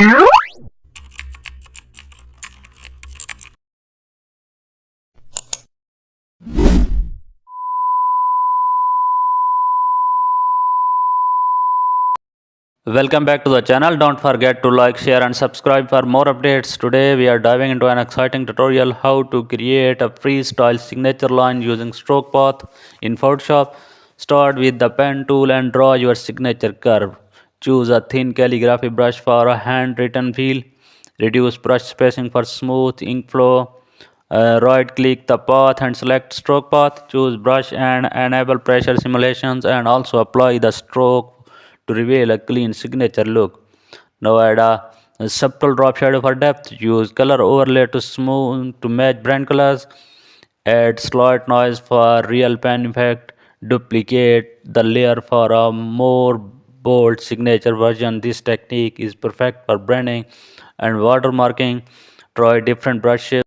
Welcome back to the channel. Don't forget to like, share and subscribe for more updates. Today we are diving into an exciting tutorial how to create a freestyle signature line using stroke path in Photoshop. Start with the pen tool and draw your signature curve. Choose a thin calligraphy brush for a handwritten feel. Reduce brush spacing for smooth ink flow. Right click the path and select stroke path. Choose brush and enable pressure simulations and also apply the stroke to reveal a clean signature look. Now add a subtle drop shadow for depth. Use color overlay to smooth to match brand colors. Add slight noise for real pen effect. Duplicate the layer for a more bold signature version. This technique is perfect for branding and watermarking. Try different brushes